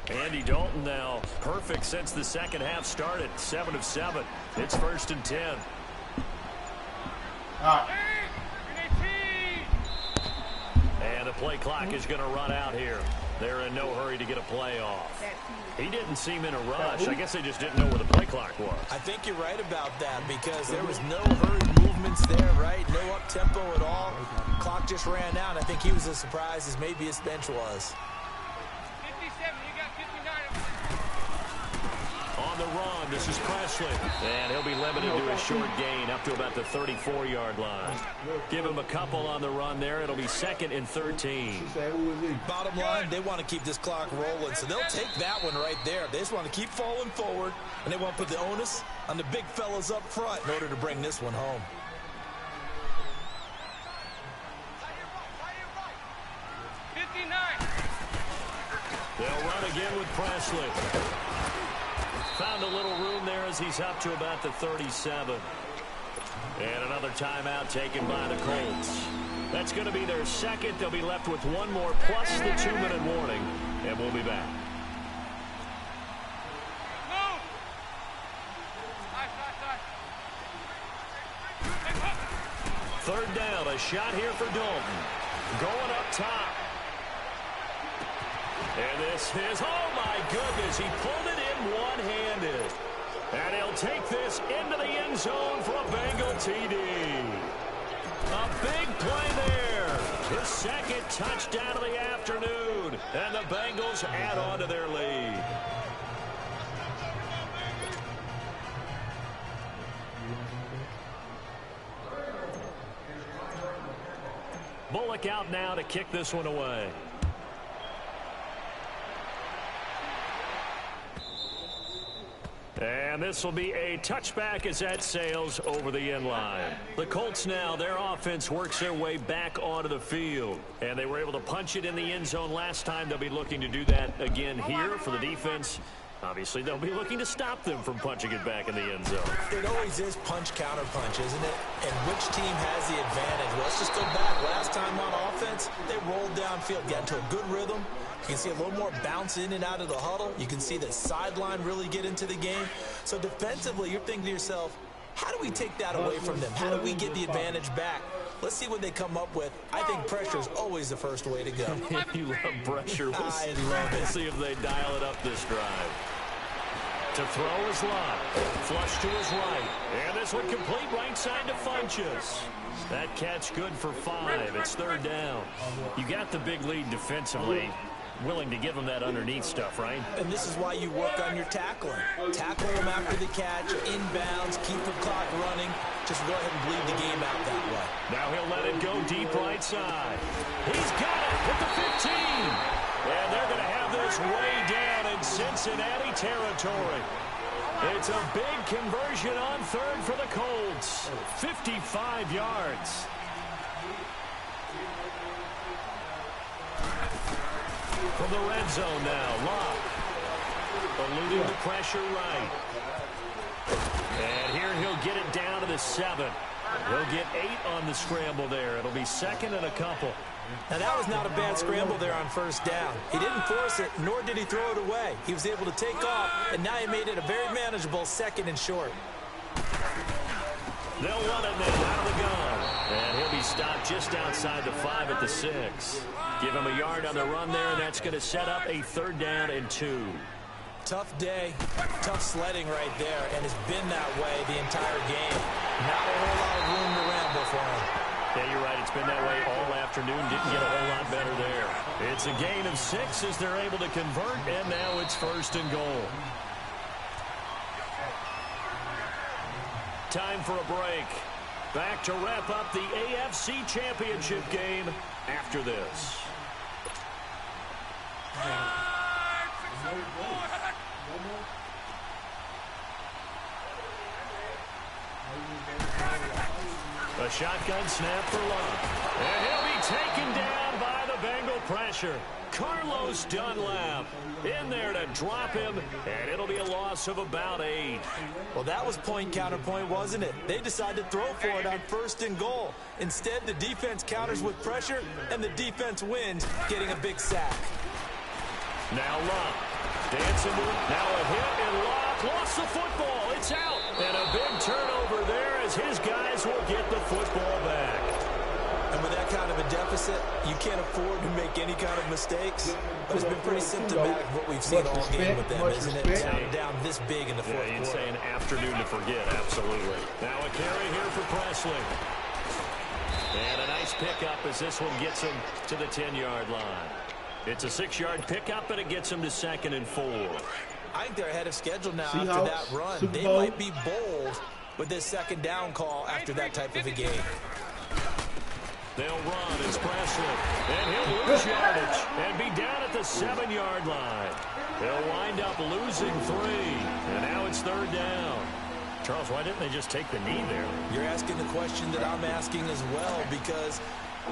Andy Dalton now perfect since the second half started. 7 of 7. It's 1st and 10. And the play clock is going to run out here. They're in no hurry to get a play off. He didn't seem in a rush. I guess they just didn't know where the play clock was. I think you're right about that because there was no hurried movements there, right? No up-tempo at all. Clock just ran out. I think he was as surprised as maybe his bench was. On the run, this is Presley. And he'll be limited to a short gain up to about the 34-yard line. Give him a couple on the run there. It'll be 2nd and 13. Bottom line, they want to keep this clock rolling, so they'll take that one right there. They just want to keep falling forward, and they want to put the onus on the big fellas up front in order to bring this one home. They'll run again with Presley. Found a little room there as he's up to about the 37. And another timeout taken by the Colts. That's going to be their second. They'll be left with one more plus the 2-minute warning. And we'll be back. Third down, a shot here for Dalton. Going up top. And this is, oh my goodness, he pulled it in one-handed. And he'll take this into the end zone for a Bengal TD. A big play there. His second touchdown of the afternoon. And the Bengals add on to their lead. Bullock out now to kick this one away. And this will be a touchback as that sails over the end line. The Colts now, their offense works their way back onto the field. And they were able to punch it in the end zone last time. They'll be looking to do that again here for the defense. Obviously, they'll be looking to stop them from punching it back in the end zone. It always is punch-counter-punch, isn't it? And which team has the advantage? Well, let's just go back. Last time on offense, they rolled downfield, got into a good rhythm. You can see a little more bounce in and out of the huddle. You can see the sideline really get into the game. So defensively, you're thinking to yourself, how do we take that away from them? How do we get the advantage back? Let's see what they come up with. I think pressure is always the first way to go. You love pressure. I love it. We'll see if they dial it up this drive. To throw is Lott. Flush to his right. And this one complete right side to Funchess. That catch good for 5. It's third down. You got the big lead defensively. Willing to give them that underneath stuff, right? And this is why you work on your tackling. Tackle them after the catch, inbounds, keep the clock running. Just go ahead and bleed the game out that way. Now he'll let it go deep right side. He's got it at the 15. And they're going to have this way down in Cincinnati territory. It's a big conversion on third for the Colts. 55 yards. From the red zone now, Lott eluding the pressure right. And here he'll get it down to the 7. He'll get 8 on the scramble there. It'll be 2nd and a couple. Now that was not a bad scramble there on first down. He didn't force it, nor did he throw it away. He was able to take off, and now he made it a very manageable 2nd and short. They'll run it now out of the gun. And he'll be stopped just outside the 5 at the 6. Give him a yard on the run there, and that's going to set up a 3rd down and 2. Tough day, tough sledding right there, and it's been that way the entire game. Not a whole lot of room to ramble for him. Yeah, you're right. It's been that way all afternoon. Didn't get a whole lot better there. It's a gain of 6 as they're able to convert, and now it's 1st and goal. Time for a break. Back to wrap up the AFC Championship game after this. A shotgun snap for Love. And he'll be taken down by the Bengal pressure. Carlos Dunlap in there to drop him, and it'll be a loss of about 8. Well, that was point counterpoint, wasn't it? They decided to throw for it on 1st and goal. Instead, the defense counters with pressure, and the defense wins, getting a big sack. Now Love. Dancing with it. Now a hit, and Love lost the football. It's out. And a big turnover there as his guys will get the football back. And with that kind of a deficit, you can't afford to make any kind of mistakes. But it's been pretty symptomatic of what we've seen all game with them, isn't it? Down this big in the fourth quarter. You'd say an afternoon to forget, absolutely. Now a carry here for Presley. And a nice pickup as this one gets him to the 10-yard line. It's a 6-yard pickup, and it gets him to 2nd and 4. I think they're ahead of schedule now Seahawks, after that run. Super They Bowl. might be bold with this 2nd down call after that type of a game. They'll run. It's Presley. And he'll lose yardage and be down at the 7-yard line. They'll wind up losing 3. And now it's 3rd down. Charles, why didn't they just take the knee there? You're asking the question that I'm asking as well, because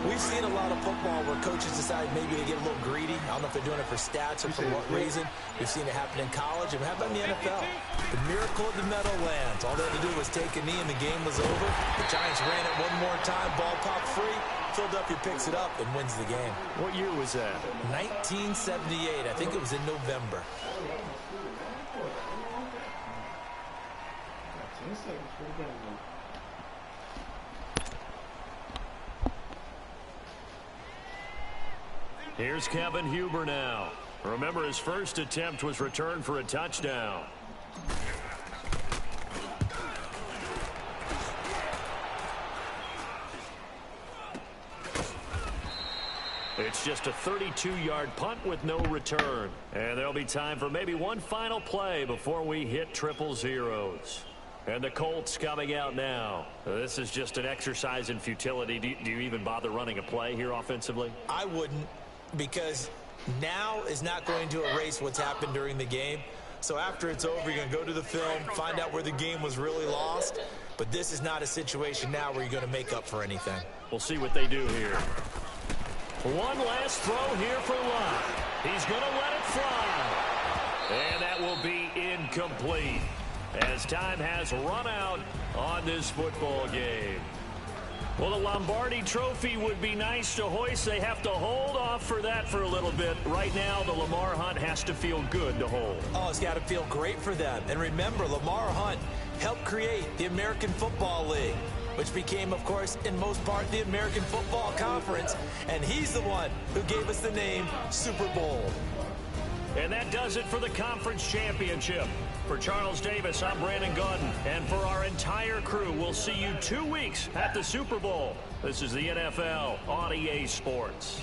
we've seen a lot of football where coaches decide maybe to get a little greedy. I don't know if they're doing it for stats or for what reason. We've seen it happen in college, and how about in the NFL? The miracle of the Meadowlands. All they had to do was take a knee, and the game was over. The Giants ran it one more time, ball popped free. Philadelphia picks it up and wins the game. What year was that? 1978. I think it was in November. Here's Kevin Huber now. Remember, his first attempt was returned for a touchdown. It's just a 32-yard punt with no return. And there'll be time for maybe one final play before we hit triple zeros. And the Colts coming out now. This is just an exercise in futility. Do you even bother running a play here offensively? I wouldn't, because now is not going to erase what's happened during the game. So after it's over, you're going to go to the film, find out where the game was really lost. But this is not a situation now where you're going to make up for anything. We'll see what they do here. One last throw here for Love. He's going to let it fly. And that will be incomplete, as time has run out on this football game. Well, the Lombardi Trophy would be nice to hoist. They have to hold off for that for a little bit. Right now, the Lamar Hunt has to feel good to hold. Oh, it's got to feel great for them. And remember, Lamar Hunt helped create the American Football League, which became, of course, in most part, the American Football Conference. And he's the one who gave us the name Super Bowl. And that does it for the conference championship. For Charles Davis, I'm Brandon Gaudin. And for our entire crew, we'll see you 2 weeks at the Super Bowl. This is the NFL on EA Sports.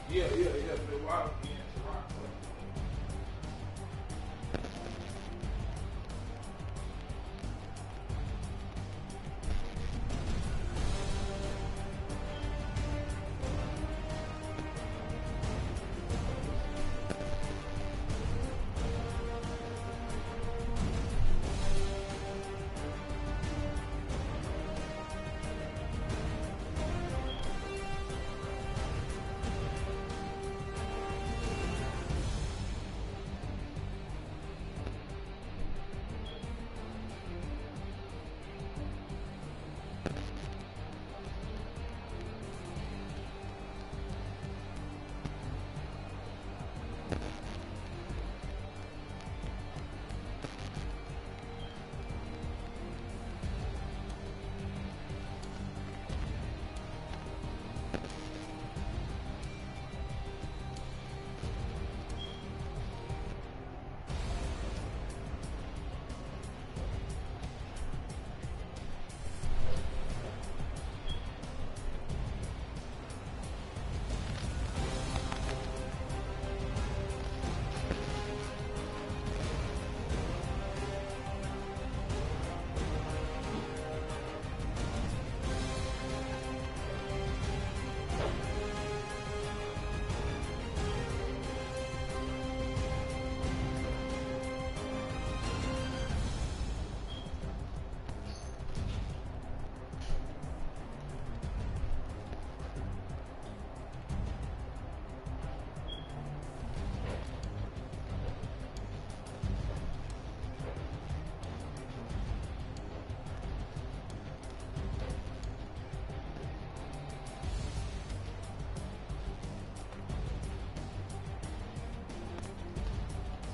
Yeah. But why? Yeah, Toronto.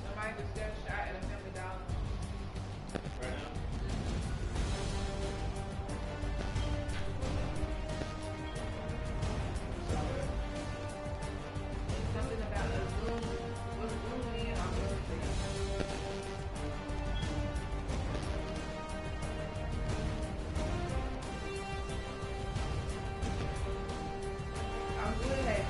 Somebody just got shot at a Family Dollar. Right now. Something about the room. What's room in? I'm everything. I'm good at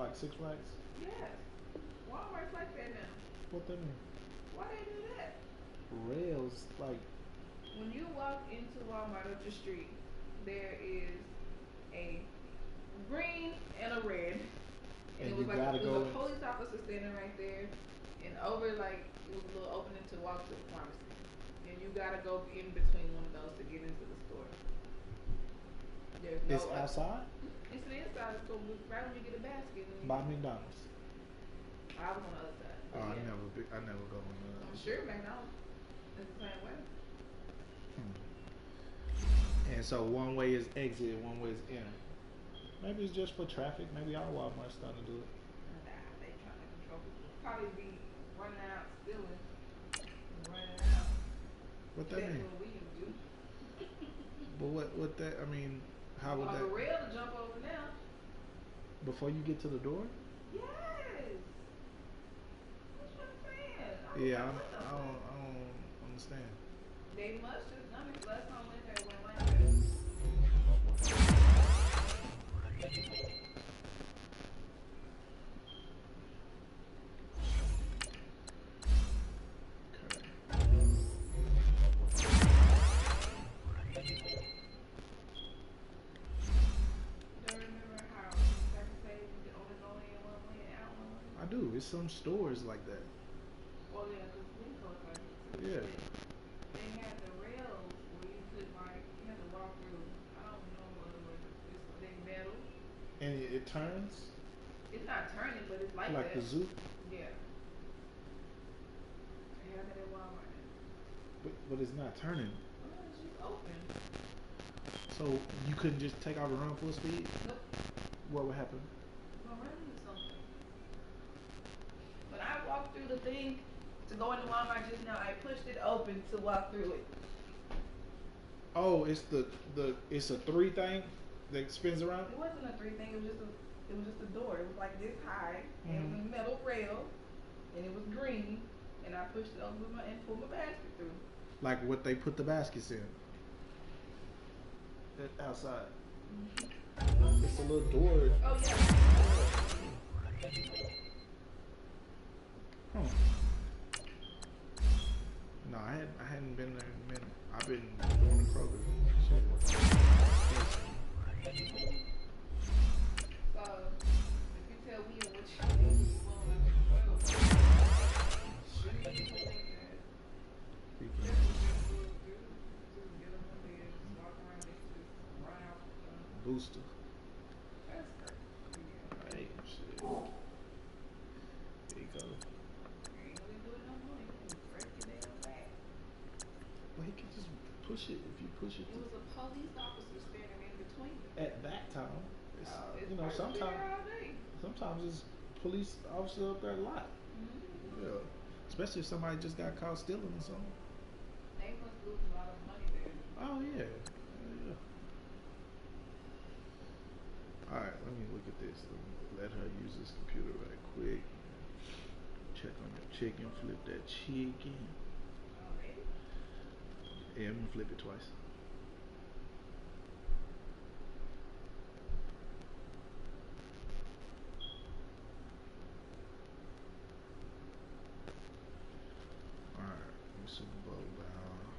like Six Flags? Yes. Walmart's like that now. What that mean? Why they do that? Rails, like, When you walk into Walmart up the street, there is a green and a red. And and it you was like gotta it go was a in. police officer standing right there, and over like it was a little opening to walk to the pharmacy, and you gotta go in between one of those to get into the store. There's no. It's outside It's the inside. It's right when you get a basket. And by McDonald's. I was on the other side. Oh, But yeah. I never go in. I'm sure McDonald's is the same way. And so one way is exit, one way is enter. Maybe it's just for traffic. Maybe our Walmart's starting to do it. Nah, they trying to control people. Probably be running out, stealing, and running out. What that That's mean? what we can do. But what that? I mean, how would On that? the rail to jump over now. Before you get to the door? Yes. What you saying? Yeah, What the I fuck? don't understand. They must just done it. Last time when they went like that. Don't remember how certain places you can only go in one way and out one way? I do. It's some stores like that. Well, yeah, because we close like it too. Yeah. They had the rails where you could like you had to walk through. I don't know what it was. It's they metal. And it turns It's not turning, but it's like like that. the zoo, Yeah. They have it at Walmart. but it's not turning. Oh, it's just open. So you couldn't just take off and run full speed. Nope. What would happen? Gonna run into something. When I walked through the thing to go into Walmart just now, I pushed it open to walk through it. Oh, it's it's a three thing that spins around. It wasn't a three thing. It was just a door. It was like this high, and it was a metal rail, and it was green, and I pushed it over and pulled my basket through. Like what they put the baskets in. That outside. It's a little door. Oh yeah. Huh. No, I hadn't been there in a minute. I've been going to Kroger. So if you tell me what you think you want, shoot me like that. Booster. That's crazy. Hey, shit. There you go. Ain't really doing no more. You can break your damn back. Well, he could just push it if you push it. It was a police officer standing in between them. At that time, it's, It's you know, probably there all day. sometimes it's police officer up there a lot. Yeah. Especially if somebody just got caught stealing or something. They must lose a lot of money there. Oh yeah. Yeah. All right, let me look at this. Let her use this computer right quick. Check on your chicken. Flip that chicken. Already? Yeah, I'm gonna flip it twice. All right, Super Bowl bound.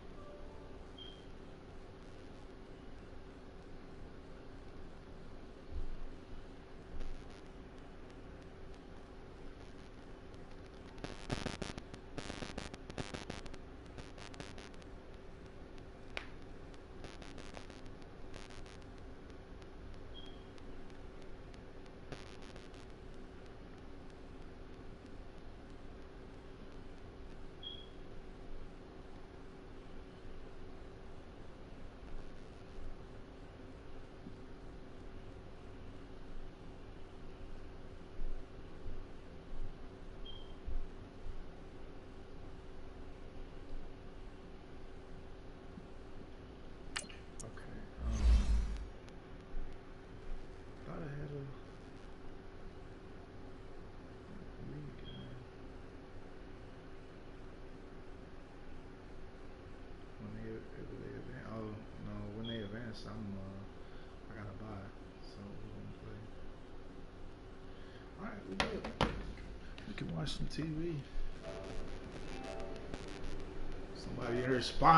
Okay. Thought I had a league. When they advance, oh no, when they advance, I gotta buy. So we're gonna play. I We do. We can watch some TV. Somebody in her spine.